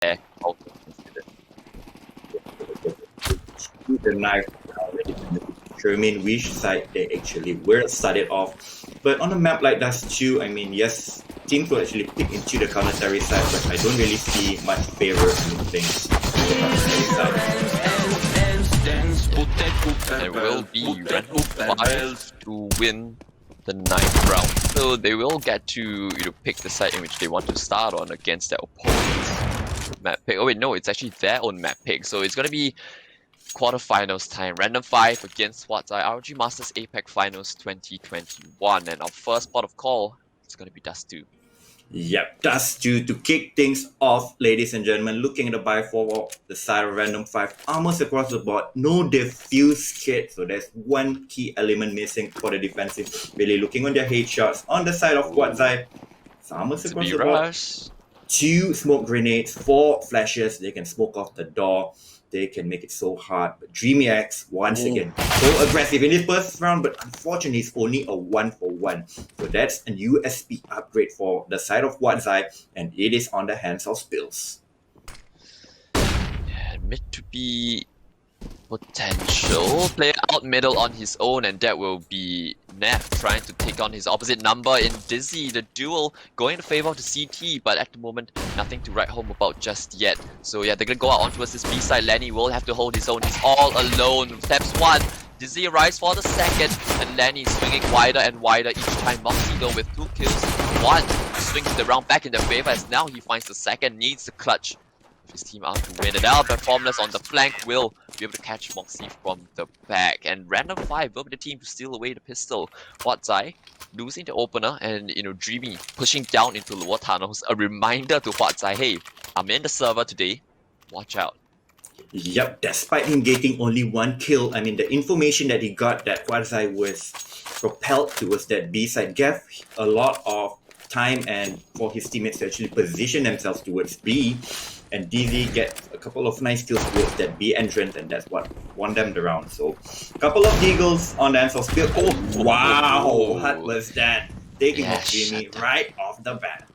there. Also considered. Shoot the knife already determine which side they actually will start it off. But on a map like Dust 2, I mean, yes, teams will actually pick into the counter-terry side, but I don't really see much favor in things on the counter-terry side. There will be random 5 to win the 9th round. So they will get to pick the side in which they want to start on against their opponent's map pick. Oh wait, no, it's actually their own map pick. So it's gonna be quarterfinals time. Random 5 against Huat ROG Masters APEC Finals 2021. And our first port of call is gonna be Dust 2. Yep, Dust 2 to kick things off, ladies and gentlemen. Looking at the buy for the side of Random 5, almost across the board, no diffuse kit. So there's one key element missing for the defensive. Really looking on their headshots. On the side of Huatzai, it's almost across the board. 2 smoke grenades, 4 flashes. They can smoke off the door. They can make it so hard. But Dreamy X, once again, so aggressive in his first round, but unfortunately, it's only a 1-for-1. So that's a USP upgrade for the side of Huatzai, and it is on the hands of Spills. Yeah, mid to be potential. Player out middle on his own, and that will be Neff trying to take on his opposite number in Dizzy. The duel going in favor of the CT, but at the moment, nothing to write home about just yet. So yeah, they're gonna go out on towards this B side. Lenny will have to hold his own. He's all alone. Steps 1. Dizzy arrives for the second, and Lenny swinging wider and wider each time. Moxie though with 2 kills. 1 swings the round back in their favor as now he finds the second, needs the clutch his team out to win it out, but Formless on the flank will be able to catch Moxie from the back. And Random 5 will be the team to steal away the pistol. Huatzai losing the opener, and Dreamy pushing down into lower tunnels. A reminder to Huatzai, hey, I'm in the server today, watch out. Yep, despite him getting only 1 kill, I mean, the information that he got that Huatzai was propelled towards that B side gave a lot of time and for his teammates to actually position themselves towards B. And DZ get a couple of nice kills towards that B entrance, and that's what won them the round. So, a couple of deagles on the hands of Spill. Oh, wow! What was that? Taking off Jimmy right off the bat.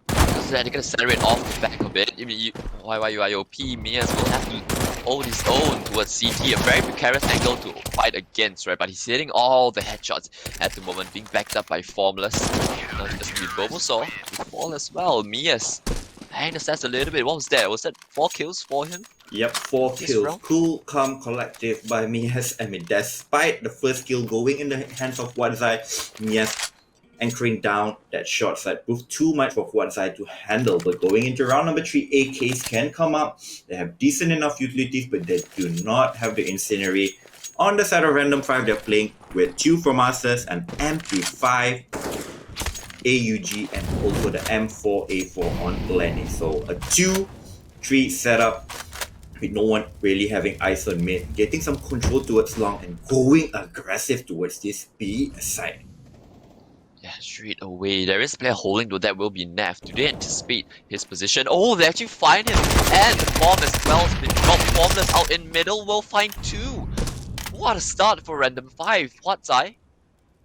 So they're gonna accelerate off the back of it. I mean, YYUIOP, Mias will have to hold his own towards CT. A very precarious angle to fight against, right? But he's hitting all the headshots at the moment, being backed up by Formless. Now he doesn't need Bulbasaur to fall as well. Mias hang the stats a little bit. What was that? Was that 4 kills for him? Yep, 4 kills. Cool, calm, collective by Mias. I mean, despite the first kill going in the hands of Huatzai, Mias anchoring down that short side proved too much for Huatzai to handle. But going into round number 3, AKs can come up. They have decent enough utilities, but they do not have the Incinerary. On the side of Random 5, they're playing with 2 for Masters, an MP5, AUG, and also the M4A4 on Lenny. So a 2-3 setup with no one really having eyes on mid, getting some control towards long and going aggressive towards this B side. Yeah, straight away. There is a player holding, though that will be Neff. Do they anticipate his position? Oh, they actually find him, and the bomb as well has been dropped. Formless out in middle will find 2. What a start for Random 5. Huatzai, a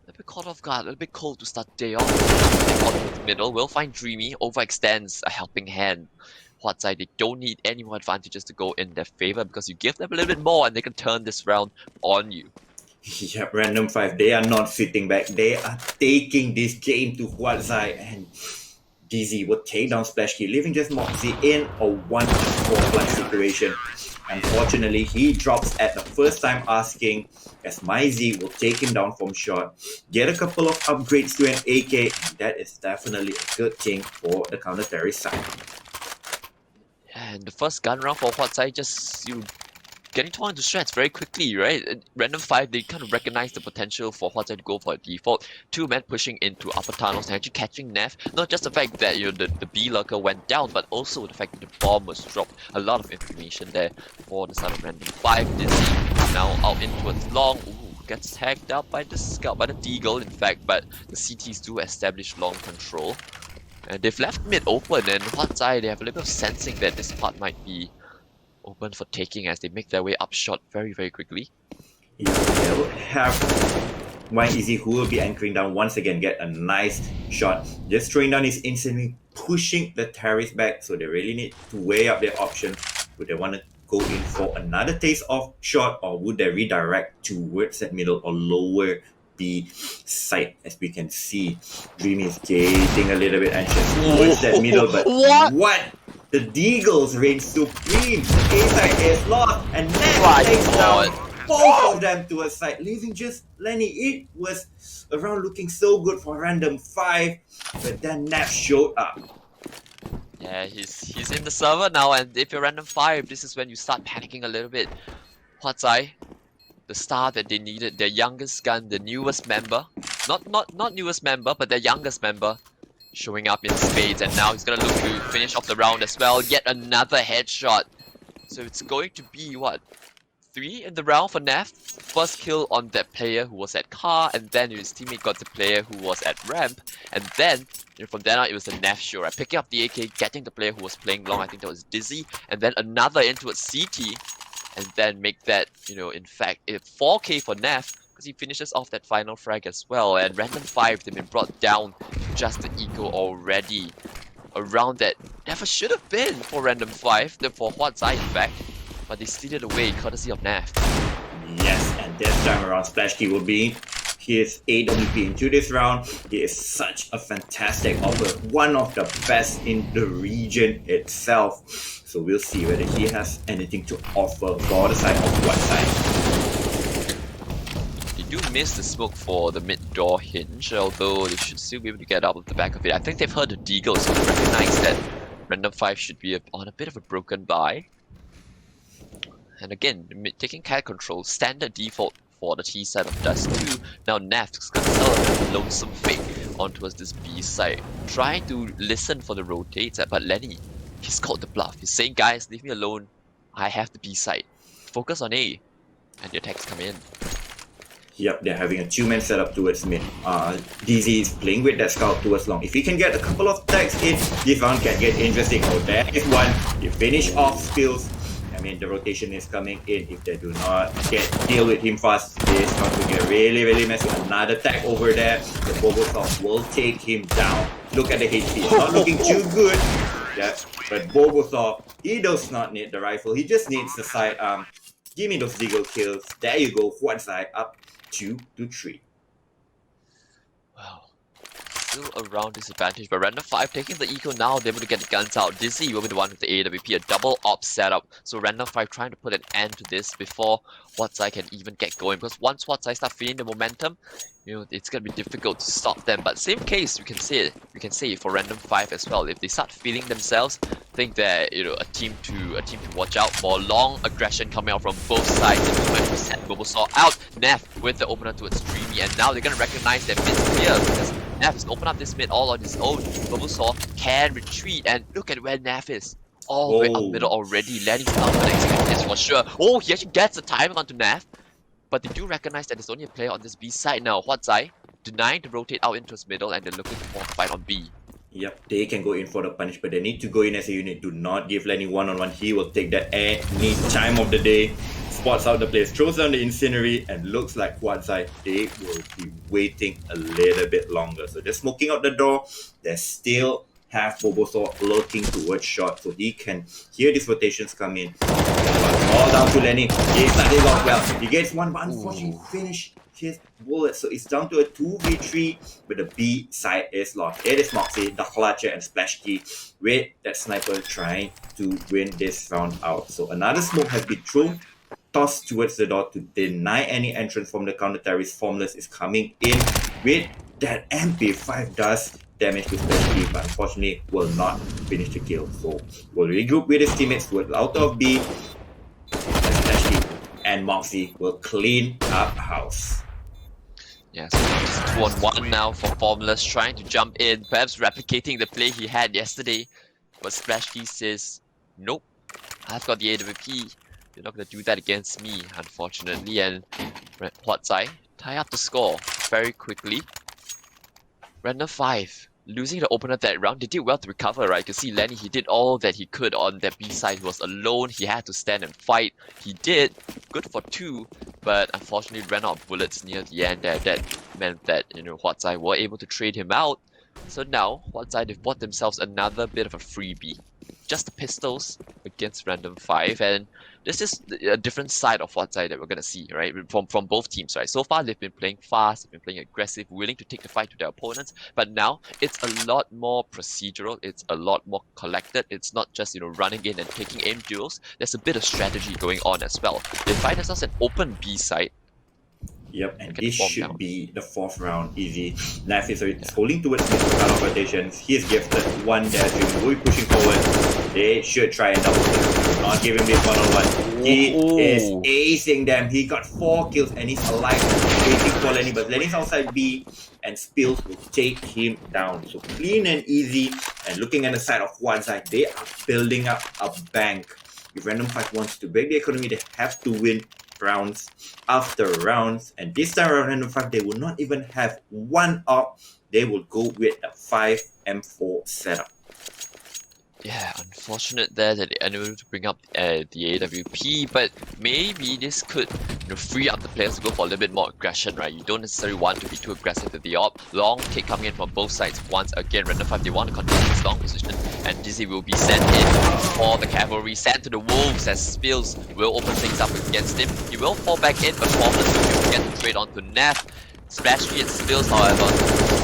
little bit caught off guard, a little bit cold to start the day off. Out with middle will find Dreamy, overextends a helping hand. Huatzai, they don't need any more advantages to go in their favor because you give them a little bit more and they can turn this round on you. Yep, Random 5, they are not sitting back. They are taking this game to Huatzai, and DZ will take down Splash Key, leaving just Moxie in a 1-4 situation. Unfortunately, he drops at the first time asking, as MyZ will take him down from short, get a couple of upgrades to an AK, and that is definitely a good thing for the counter-terry side. And the first gun round for Huatzai, just getting torn into shreds very quickly, right? Random 5, they kind of recognize the potential for Huatzai to go for a default. 2 men pushing into upper tunnels and actually catching Neff. Not just the fact that the B lurker went down, but also the fact that the bomb was dropped. A lot of information there for the side of Random 5. Dizzy now out in towards long. Ooh, gets tagged out by the scout, by the deagle in fact, but the CTs do establish long control. And they've left mid open, and Huatzai, they have a little bit of sensing that this part might be open for taking as they make their way up short very, very quickly. Yeah, they'll have Why Easy, who will be anchoring down once again, get a nice shot. Just throwing down is instantly pushing the terrorists back, so they really need to weigh up their options. Would they want to go in for another taste of shot, or would they redirect towards that middle or lower B side? As we can see, Dream is getting a little bit anxious towards that middle, but what? The Deagles reign supreme. A side is lost, and Nat takes down both of them to a side, leaving just Lenny. It was around looking so good for random 5, but then Nat showed up. Yeah, he's in the server now, and if you're random 5, this is when you start panicking a little bit. Huat, the star that they needed, their youngest gun, the newest member, not newest member, but their youngest member, showing up in spades, and now he's gonna look to finish off the round as well. Yet another headshot. So it's going to be what? 3 in the round for Neff. First kill on that player who was at car, and then his teammate got the player who was at ramp, and then from then on it was the Neff show. Right? Picking up the AK, getting the player who was playing long, I think that was Dizzy, and then another in towards CT, and then make that, in fact, 4K for Neff, because he finishes off that final frag as well. And random 5, they've been brought down to just the eco already. A round that never should have been for random 5, for Huat in fact. But they steal it away, courtesy of Naf. Yes, and this time around, Splashkey will be his AWP into this round. He is such a fantastic offer, one of the best in the region itself. So we'll see whether he has anything to offer for the side of what side. They do miss the smoke for the mid door hinge, although they should still be able to get out of the back of it. I think they've heard the Deagle, so they recognize that random 5 should be on a bit of a broken buy. And again, taking cat control, standard default for the T side of Dust 2. Now Naf's gonna tell a lonesome fake onto this B side, trying to listen for the rotates, but Lenny, he's called the bluff. He's saying, guys, leave me alone. I have the B side. Focus on A. And the attacks come in. Yep, they're having a 2-man setup towards mid. DZ is playing with that scout towards long. If he can get a couple of tags in, this round can get interesting. Oh, there is one. They finish off skills. I mean, the rotation is coming in. If they do not deal with him fast, this is going to get really, really messy. Another tag over there. The Bobosoft will take him down. Look at the HP. It's not looking too good. Yeah, but Bobosoft, he does not need the rifle. He just needs the side arm. Give me those Deagle kills. There you go. One side up 2 to 3. Wow. Still around disadvantage, but random 5 taking the eco now, they're able to get the guns out. Dizzy will be the one with the AWP, a double op setup. So random 5 trying to put an end to this before Huatsai can even get going. Because once Huatsai start feeling the momentum, it's gonna be difficult to stop them. But same case, we can say for random 5 as well. If they start feeling themselves, I think that a team to watch out for. Long aggression coming out from both sides. To set Bulbasaur out. Neff with the opener towards Dreamy, and now they're gonna recognize their mid's clear because Neff has opened up this mid all on his own. Bulbasaur can retreat, and look at where Neff is. All the way up middle already. Lenny's not gonna expect this for sure. Oh, he actually gets the timing onto Neff. But they do recognize that there's only a player on this B side now. Huatsai denying to rotate out into his middle, and they're looking for a fight on B. Yep, they can go in for the punish, but they need to go in as a unit. Do not give Lenny one-on-one. He will take that any time of the day. Spots out the place, throws down the incendiary, and looks like Huatsai, they will be waiting a little bit longer. So they're smoking out the door. They still have Bulbasaur looking towards shot, so he can hear these rotations come in. All down to Lenny. He started off well. He gets one, but unfortunately finish his bullet. So it's down to a 2v3, but the B side is lost. It is Moxie, the Clutcher, and Splashkey with that sniper trying to win this round out. So another smoke has been thrown, tossed towards the door to deny any entrance from the counter-terrorist. Formless is coming in with that MP5 does damage to Splashkey, but unfortunately will not finish the kill. So will regroup with his teammates towards out of B. Splashkey and Moxie will clean up house. Yeah, so just 2-on-1 now for Formless, trying to jump in, perhaps replicating the play he had yesterday. But Splashkey says, nope, I've got the AWP. You're not going to do that against me, unfortunately. And Huatsai tie up the score very quickly. Random 5 losing the opener that round, they did well to recover, right? You can see Lenny, he did all that he could on that B side. He was alone, he had to stand and fight. He did, good for 2, but unfortunately ran out of bullets near the end there. That meant that, huat were able to trade him out. So now, huat they've bought themselves another bit of a freebie. Just the pistols against random5, and this is a different side of huat that we're gonna see, right? From both teams, right? So far they've been playing fast, they've been playing aggressive, willing to take the fight to their opponents, but now it's a lot more procedural, it's a lot more collected. It's not just running in and taking aim duels. There's a bit of strategy going on as well. They find themselves an open B side. Yep, and this should be the 4th round easy. Naf is holding towards the cut-off rotations. He is gifted one there to will be pushing forward. They should try and double kill. Not giving this one-on-one. He is acing them. He got 4 kills and he's alive, waiting for Lenny, but Lenny's outside B and Spills will take him down. So clean and easy. And looking at the side of huat, they are building up a bank. If random5 wants to break the economy, they have to win rounds after rounds, and this time around random5 they will not even have one up. They will go with a 5M4 setup. Yeah, unfortunate there that they unable to bring up the AWP, but maybe this could free up the players to go for a little bit more aggression, right? You don't necessarily want to be too aggressive with the op. Long take coming in from both sides once again. random5 they want to continue this long position, and Dizzy will be sent in for the cavalry, sent to the wolves as Spills will open things up against him. He will fall back in, but Formless will get the trade onto Neff. Splash and Spills, however,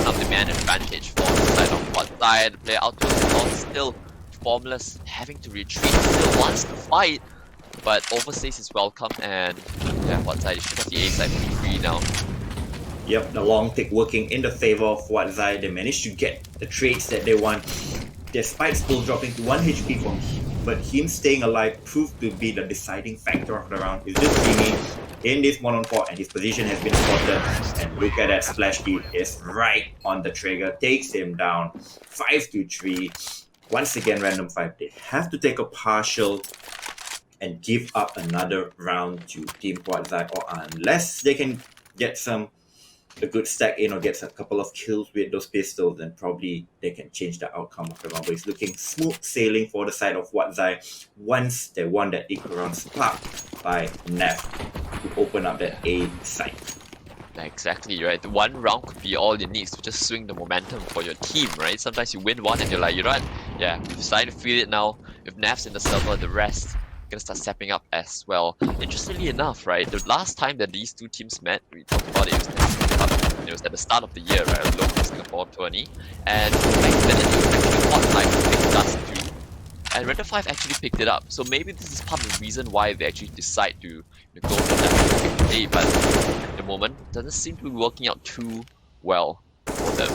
have the man advantage for the side of huat. The player out to the still Formless having to retreat, still wants to fight, but overstays his welcome, and yeah, huat should have the A side free now. Yep, the long tick working in the favor of huat. They managed to get the trades that they want, despite still dropping to 1 HP from him, but him staying alive proved to be the deciding factor of the round. He's just Jimmy in this 1-on-4 and his position has been spotted, and look at that splash key is right on the trigger, takes him down 5-3. Once again, random5 they have to take a partial and give up another round to Team huat, or unless they can get a good stack in or gets a couple of kills with those pistols, then probably they can change the outcome of the round. But it's looking smooth sailing for the side of huat once they won that equal round sparked by Neff to open up that A side. Exactly, right? The one round could be all you need to just swing the momentum for your team, right? Sometimes you win one and you're like, yeah, we've started to feel it now. If Neff's in the server, the rest gonna start stepping up as well. Interestingly enough, right, the last time that these two teams met, we talked about it, it was at the start of the year, right, a local Singapore tourney, and back then it was actually huat to pick Dust 2, and random5 actually picked it up. So maybe this is part of the reason why they actually decide to go for that play, but at the moment, it doesn't seem to be working out too well for them.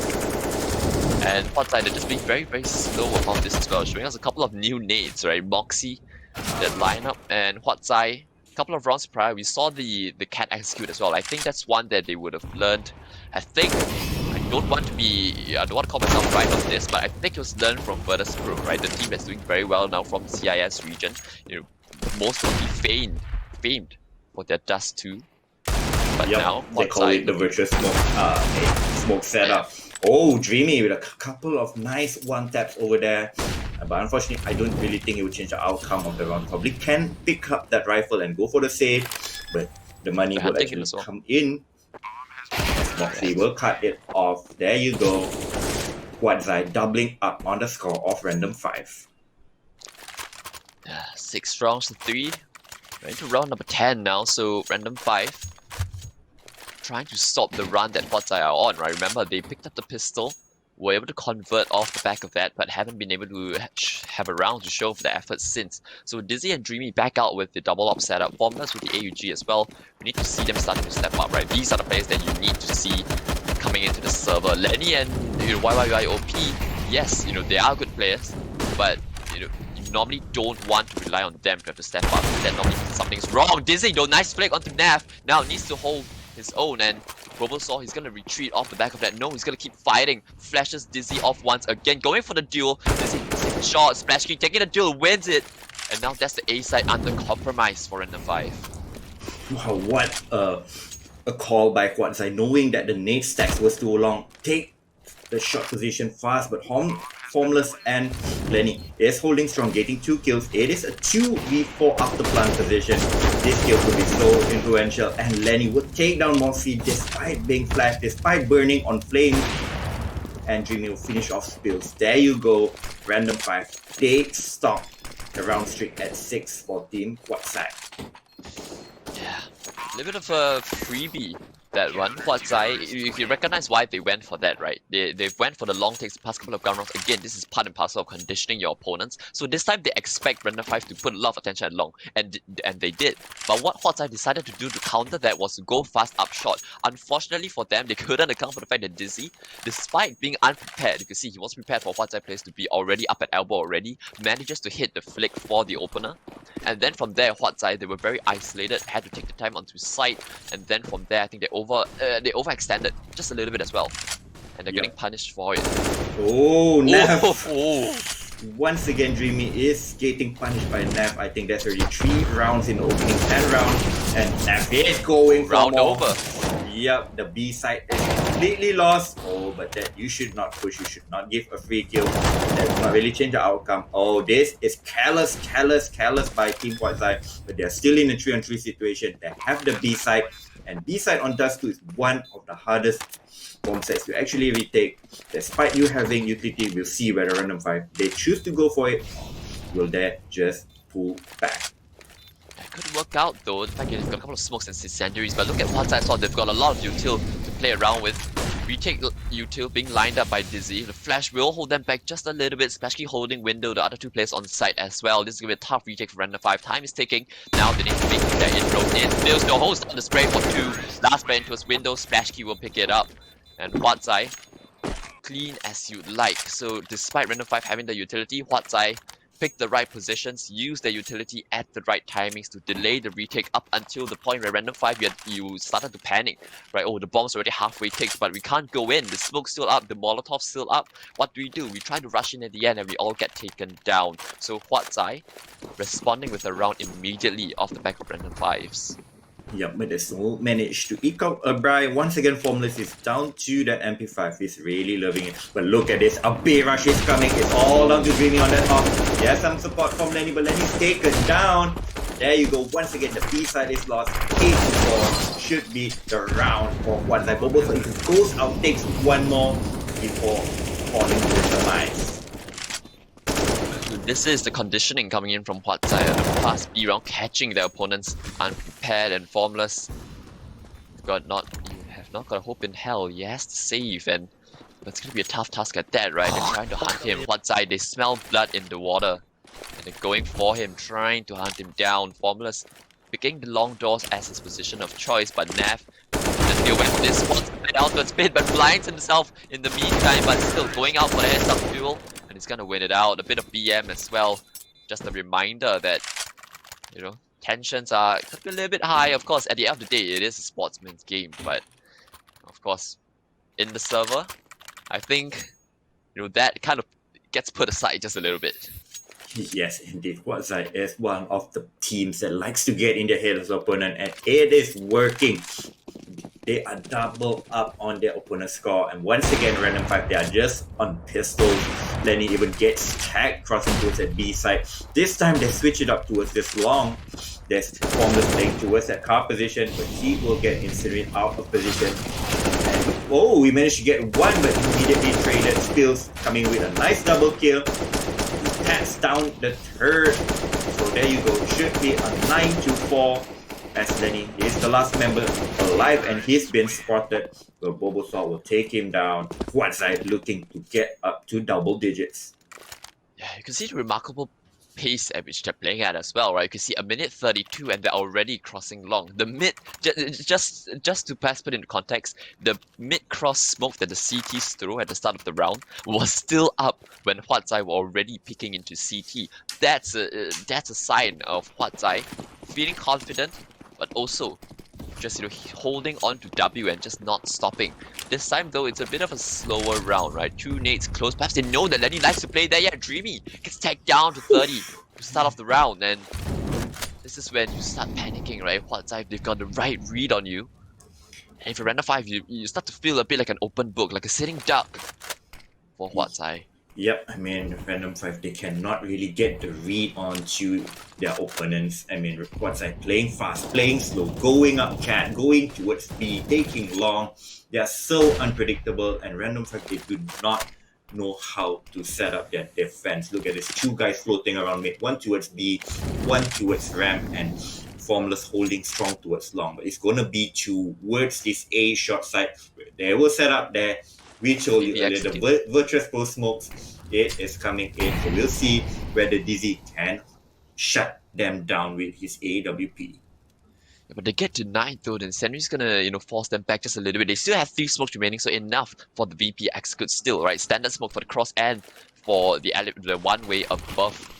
And huat they're just being very, very slow about this as well, showing us a couple of new nades, right? Moxie, that lineup, and huat, a couple of rounds prior, we saw the cat execute as well. I think that's one that they would have learned. I don't want to call myself right on this, but I think it was learned from Further Screw, right? The team that's doing very well now from the CIS region. Most will be famed for their Dust 2. But now they call it the virtuous smoke setup. Oh, Dreamy with a couple of nice one taps over there. But unfortunately, I don't really think it will change the outcome of the round. Probably can pick up that rifle and go for the save, but the money will actually come in. Moxie will cut it off. There you go. huat doubling up on the score of random5. 6 rounds to 3. We're into round number 10 now, so random5 trying to stop the run that huat are on, right? Remember, they picked up the pistol, were able to convert off the back of that, but haven't been able to have a round to show for their efforts since. So Dizzy and Dreamy back out with the double op setup, Formless with the AUG as well. We need to see them starting to step up, right? These are the players that you need to see coming into the server. Lenny and YYYOP, yes, they are good players, but you normally don't want to rely on them to have to step up. That normally means something's wrong. Dizzy, though, nice flick onto Nav. Now needs to hold his own, and Robo saw he's gonna retreat off the back of that. No, he's gonna keep fighting. Flashes Dizzy off once again, going for the duel. Dizzy takes a shot, Splash Key taking the duel, wins it. And now that's the A side under compromise for random5. Wow, what a call by huat, knowing that the nade stacks was too long. the short position fast, but Formless and Lenny is holding strong, getting 2 kills. It is a 2v4 after plant position. This kill could be so influential, and Lenny would take down Mossy despite being flashed, despite burning on flame. And Dreamy will finish off spills. There you go, random5. They stop the round streak at 6 for Team Huat. Yeah, a little bit of a freebie, that one. Huat, you recognize why they went for that, right? They went for the long takes the past couple of gun rounds. Again, this is part and parcel of conditioning your opponents. So this time they expect random5 to put a lot of attention at long, and they did. But what Huat decided to do to counter that was to go fast up short. Unfortunately for them, they couldn't account for the fact that Dizzy, despite being unprepared, you can see he was prepared for Huat players to be already up at elbow already, manages to hit the flick for the opener. And then from there, Huat, they were very isolated, had to take the time onto site, and then from there, I think they overextended just a little bit as well, and they're getting punished for it. Oh, Nav! Oh. Once again, Dreamy is getting punished by Nav. I think that's already 3 rounds in the opening 10 round, and Nav is going for round more. over. Yep, the B side is completely lost. Oh, but that you should not push. You should not give a free kill. That will not really change the outcome. Oh, this is careless by Team Huat, but they're still in a 3-on-3 situation. They have the B side, and B side on Dust 2 is one of the hardest bomb sets to actually retake. Despite you having utility, we'll see whether random5 they choose to go for it. Will they just pull back? It could work out though. In fact, they've got a couple of smokes and incendiaries, but look at Huat as well. They've got a lot of util to play around with. Retake util being lined up by Dizzy. The flash will hold them back just a little bit, especially holding window the other 2 players on site as well. This is going to be a tough retake for random5. Time is ticking. Now they need to make their intro in. Fails to host on the spray for 2. Last spray into his window. Splash key will pick it up. And Huat, clean as you'd like. So despite random5 having the utility, Huat pick the right positions, use their utility at the right timings to delay the retake up until the point where random5 you started to panic, right? Oh, the bomb's already halfway ticked, but we can't go in. The smoke's still up, the molotov's still up. What do? We try to rush in at the end and we all get taken down. So Huat responding with a round immediately off the back of random5s. Yep, but they still managed to eke out a Bri. Once again, Formless is down to that MP5. He's really loving it. But look at this. A big rush is coming. It's all down to Dreamy on that off. Yes, some support from Lenny, but Lenny's taken down. There you go. Once again, the B side is lost. 8-4 should be the round for Huat. Bobo, so if it goes out, takes one more before falling to the demise. This is the conditioning coming in from Huat, the fast B round, catching their opponents unprepared and formless. You have not got a hope in hell. He has to save, and it's going to be a tough task at that, right? They're trying to hunt him. Huat, they smell blood in the water, and they're going for him, trying to hunt him down. Formless picking the long doors as his position of choice, but Nav just still went for this out to spin, but blinds himself in the meantime, but still going out for the heads up duel. And he's gonna win it out. A bit of BM as well. Just a reminder that, tensions are a little bit high. Of course, at the end of the day, it is a sportsman's game. But, of course, in the server, I think, that kind of gets put aside just a little bit. Yes, indeed. Huat is one of the teams that likes to get in the head of the opponent, and it is working. They are double up on their opponent's score, and once again, random5, they are just on pistols. Lenny even gets tagged crossing towards that B side. This time, they switch it up towards this long. There's Formless playing towards that car position, but he will get incinerated out of position. And, we managed to get one, but immediately traded. Spills coming with a nice double kill. Taps down the third. So there you go. Should be a 9-4. As Lenny is the last member alive and he's been spotted. The Bobosaur will take him down. Huat looking to get up to double digits. Yeah, you can see the remarkable pace at which they're playing at as well, right? You can see 1:32 and they're already crossing long. The mid, just to pass put into context, the mid-cross smoke that the CTs threw at the start of the round was still up when Huat were already picking into CT. That's a sign of Huat feeling confident, but also just holding on to W and just not stopping. This time though, it's a bit of a slower round, right? 2 nades close. Perhaps they know that Lenny likes to play there. Yeah, Dreamy gets tagged down to 30 to start off the round, and this is when you start panicking, right? Huat, they've got the right read on you. And if you're random5, you start to feel a bit like an open book, like a sitting duck. for huat. Yep, I mean, random5, they cannot really get the read onto their opponents. I mean, huat playing fast, playing slow, going up cat, going towards B, taking long. They are so unpredictable, and random5, they do not know how to set up their defense. Look at this, two guys floating around mid, one towards B, one towards ramp, and Formless holding strong towards long. But it's going to be towards this A short side. They will set up there. We told you earlier, the Virtuous Pro smokes, it is coming in. So we'll see whether Dizzy can shut them down with his AWP. Yeah, but they get to 9 though, then Sentry's gonna, force them back just a little bit. They still have 3 smokes remaining, so enough for the VP execute still, right? Standard smoke for the cross and for the one-way above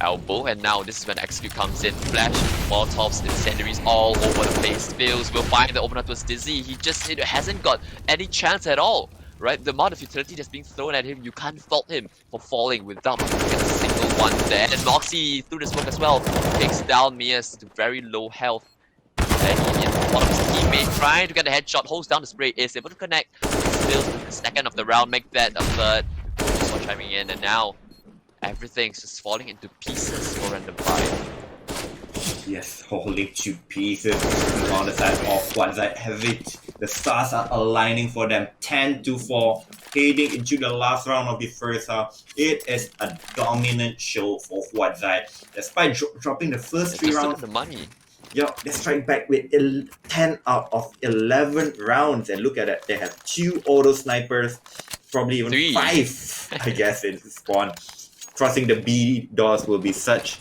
elbow, and now this is when execute comes in. Flash, Molotovs, incendiaries all over the place. Fails will find the opener towards Dizzy. He just hasn't got any chance at all. Right, the amount of utility that's being thrown at him, you can't fault him for falling without getting a single one there. And Moxie through the smoke as well takes down Mias to very low health. Then one of his teammates trying to get a headshot, holds down the spray, is able to connect. Steals the second of the round, make that a third. Just chiming in, and now everything's just falling into pieces for random5. Yes, falling to pieces on the side of huat. Have it. The stars are aligning for them. 10-4, heading into the last round of the first half. It is a dominant show for huat. Despite dropping the first 3 rounds, the money. Yeah, they strike back with 10 out of 11 rounds. And look at that, they have 2 auto snipers, probably even 3. 5, I guess, in spawn. Crossing the B doors will be such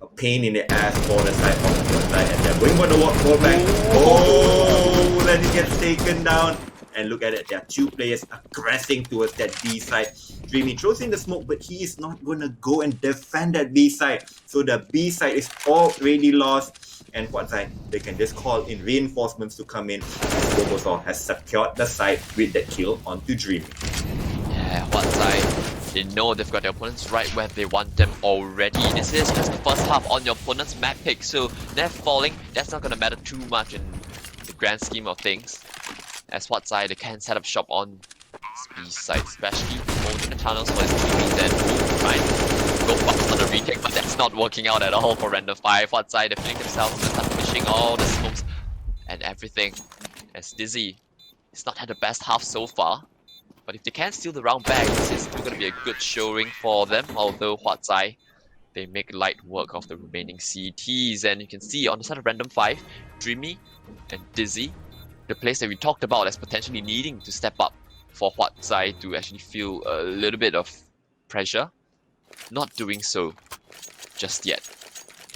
a pain in the ass for the side of the side. And they're going for the walk back. Oh, then it gets taken down. And look at it, there are 2 players aggressing towards that B side. Dreamy throws in the smoke, but he is not going to go and defend that B side. So the B side is already lost. And huat, they can just call in reinforcements to come in. Bobosaur has secured the side with that kill onto Dreamy. Yeah, huat, they know they've got their opponents right where they want them already. This is just the first half on your opponent's map pick, so they're falling. That's not going to matter too much in the grand scheme of things. As huat, they can set up shop on B side, especially holding the tunnels for his teammates and trying to go fast on the retake, but that's not working out at all for random5. huat, they're feeling themselves and start finishing all the smokes and everything. As Dizzy has not had the best half so far, but if they can steal the round back, it's still going to be a good showing for them, although huat, they make light work of the remaining CTs. And you can see on the side of random5, Dreamy and Dizzy, the place that we talked about as potentially needing to step up for huat to actually feel a little bit of pressure, not doing so just yet.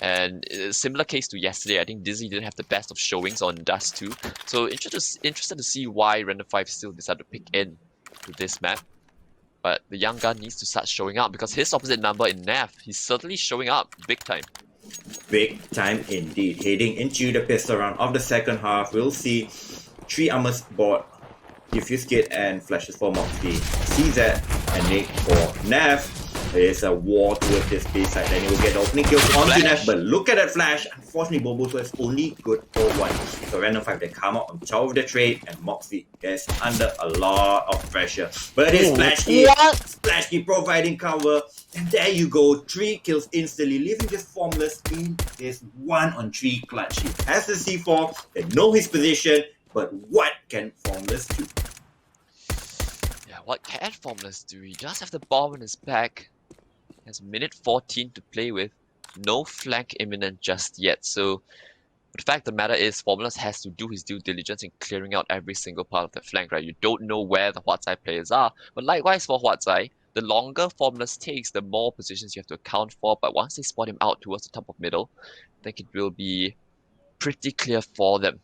And a similar case to yesterday, I think Dizzy didn't have the best of showings on Dust 2. So interested to see why random5 still decided to pick in to this map. But the young gun needs to start showing up because his opposite number in Nav, he's certainly showing up big time. Big time indeed. Heading into the pistol round of the second half, we'll see 3 armors board, Diffuse Kit and Flashes for Moxie, CZ and Nick for Nav. There is a war towards this B side, and he will get the opening kills onto Nav, but look at that flash. Unfortunately, Bobosaur is only good for 1. So random5, they come out on top of the trade, and Moxie is under a lot of pressure. But it's Splash Key providing cover, and there you go, 3 kills instantly, leaving just Formless in his 1-on-3 clutch. He has the C4, they know his position, but what can Formless do? Yeah, what can Formless do? He does have the bomb on his back. He has minute 14 to play with. No flank imminent just yet. So the fact of the matter is Formless has to do his due diligence in clearing out every single part of the flank, right? You don't know where the huat players are. But likewise for huat, the longer Formless takes, the more positions you have to account for. But once they spot him out towards the top of middle, I think it will be pretty clear for them.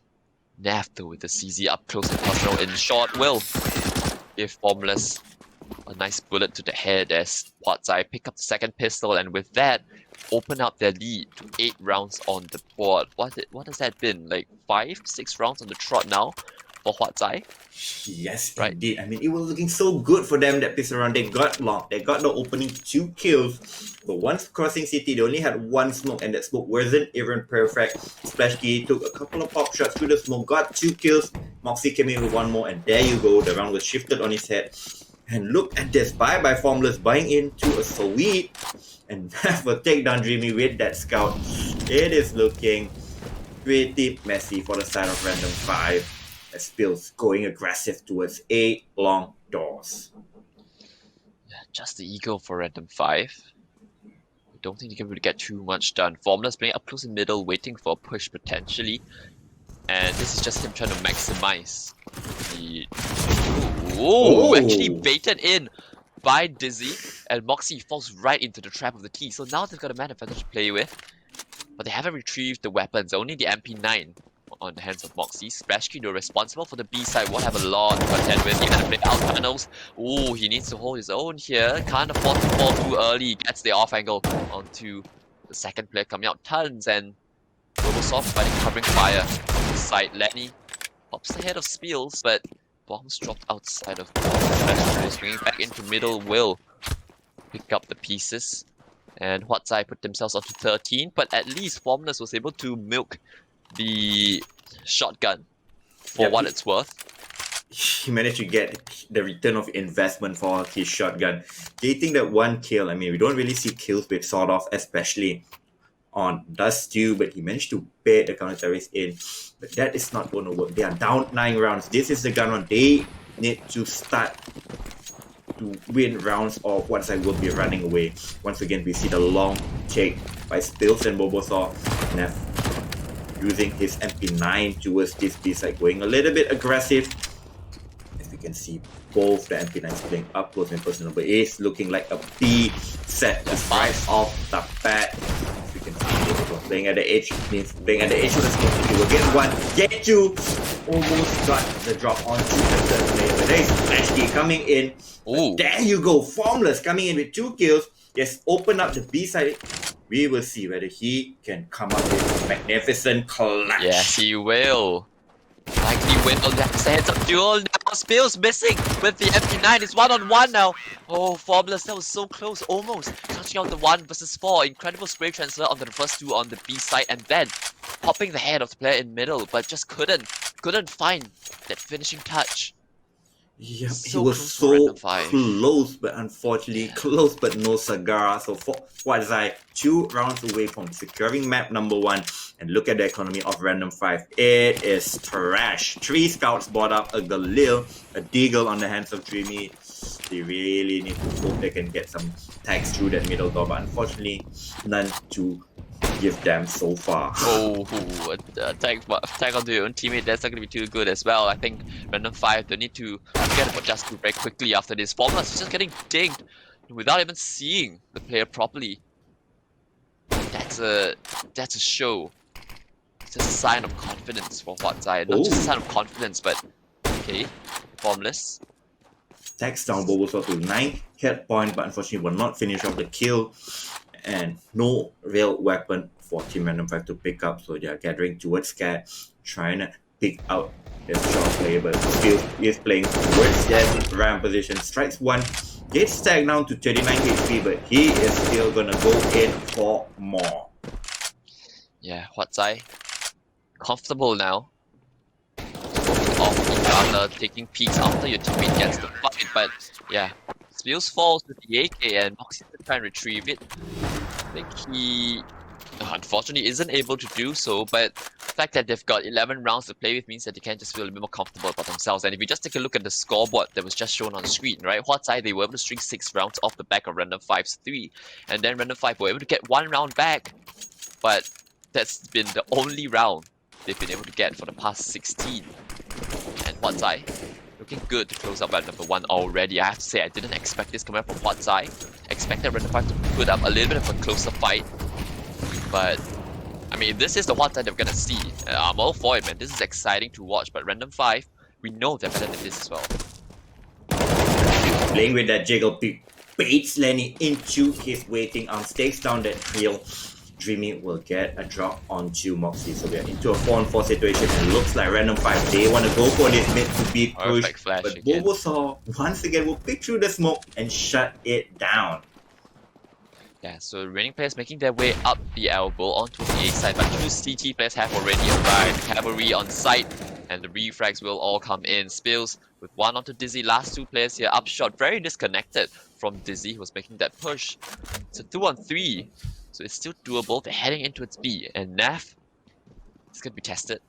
Nav though with the CZ up close and personal in short will give Formless a nice bullet to the head as huat pick up the second pistol, and with that open up their lead to 8 rounds on the board. What has that been? Like 5-6 rounds on the trot now for huat? Yes, right. Indeed. I mean, it was looking so good for them that pistol round. They got locked. They got the opening 2 kills. But once crossing city, they only had 1 smoke, and that smoke wasn't even perfect. Splash Key took a couple of pop shots through the smoke, got 2 kills. Moxie came in with 1 more, and there you go. The round was shifted on his head. And look at this buy by Formless buying into a sweet and have a takedown Dreamy with that scout. It is looking pretty messy for the side of random 5 as Spills going aggressive towards A long doors. Just the ego for random 5. I don't think you can really get too much done. Formless playing up close and middle, waiting for a push potentially. And this is just him trying to maximize the... Ooh, actually baited in by Dizzy, and Moxie falls right into the trap of the T. So now they've got a man advantage to play with, but they haven't retrieved the weapons, only the MP9 on the hands of Moxie. Splashkey, though, responsible for the B side, won't have a lot to contend with. He gonna play out tunnels. Ooh, he needs to hold his own here. Can't afford to fall too early. Gets the off angle onto the second player coming out. Tons and Robosoft fighting covering fire on the side. Lenny pops the head of Spiels, but bombs dropped outside of the bomb. Swinging back into middle will pick up the pieces. And huat put themselves onto 13, but at least Formless was able to milk the shotgun for what it's worth. He managed to get the return of investment for his shotgun. Getting that one kill, I mean, we don't really see kills with sawed off, especially on Dust 2, but he managed to bait the counter-terrorist in. But that is not going to work. They are down 9 rounds. This is the gun run. They need to start to win rounds, or huat will be running away. Once again, we see the long take by Spills and Bobosaw. Neff using his MP9 towards this B-side, going a little bit aggressive. As we can see, both the MP9s playing up close and personal, but it's looking like a B set right off the bat. As we can see, playing at the edge, playing at the edge of the scope. He will get one, get two, almost got the drop onto the third player. But there is Splashkey coming in. There you go, Formless coming in with 2 kills. Yes, open up the B side. We will see whether he can come up with a magnificent clutch. Yes, he will. Likely will. That's the heads up duel. Now Spills missing with the MP9. It's 1-on-1 now. Oh, Formless, that was so close. Almost touching out the 1 versus 4. Incredible spray transfer onto the first 2 on the B side, and then popping the head of the player in middle, but just couldn't find that finishing touch. Yep, he was so close, but unfortunately close but no cigar. So for huat 2 rounds away from securing map number 1. And look at the economy of random 5. It is trash. 3 scouts bought up, a Galil, a Deagle on the hands of Dreamy. They really need to hope they can get some tags through that middle door, but unfortunately none to give them so far. Tag onto your own teammate, that's not going to be too good as well. I think random 5, they need to get about just very quickly after this. Formless is just getting dinged without even seeing the player properly. That's a show. It's just a sign of confidence for huat. Not just a sign of confidence, but okay, Formless. Tags down Bobosaw to 9 hit point, but unfortunately will not finish off the kill. And no real weapon for Team Random 5 to pick up, so they are gathering towards Cat, trying to pick out their short player, but still is playing towards that ram position. Strikes 1, gets tagged down to 39 HP, but he is still gonna go in for more. Yeah, huat comfortable now. Off each other, taking peeks after your teammate gets the fight, but yeah, Spills falls with the AK and Moxie to try and retrieve it. I think he unfortunately isn't able to do so, but the fact that they've got 11 rounds to play with means that they can just feel a bit more comfortable about themselves. And if you just take a look at the scoreboard that was just shown on screen, right? huat they were able to string 6 rounds off the back of random 5's 3, and then random 5 were able to get 1 round back, but that's been the only round they've been able to get for the past 16. And huat looking good to close up at number 1 already. I have to say, I didn't expect this coming up from huat. Expected random 5 to put up a little bit of a closer fight, but I mean, this is the huat that we're gonna see. I'm all for it, man. This is exciting to watch, but random 5, we know they're better than this as well. Playing with that jiggle pick, baits Lenny into his waiting arms, takes down that kill. Dreamy will get a drop onto Moxie, so we are into a 4-on-4 situation. It looks like random 5, they want to go for this mid to beat push, but Bobosaw once again will pick through the smoke and shut it down. Yeah, so the remaining players making their way up the elbow onto the A side, but 2 CT players have already arrived. Cavalry on site, And the refrags will all come in. Spills with one onto Dizzy. Last two players here up short. Very disconnected from Dizzy, who was making that push. It's a 2-on-3. So it's still doable. They're heading into its B. And Nav is going to be tested.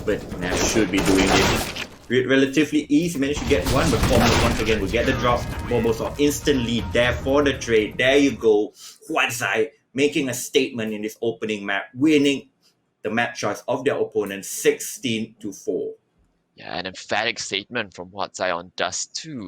But Nash should be doing this relatively easy. Managed to get one, but Formos once again will get the drop. Momos are instantly there for the trade. There you go. Huatzai making a statement in this opening map, winning the map choice of their opponent 16-4. Yeah, an emphatic statement from Huatzai on Dust 2.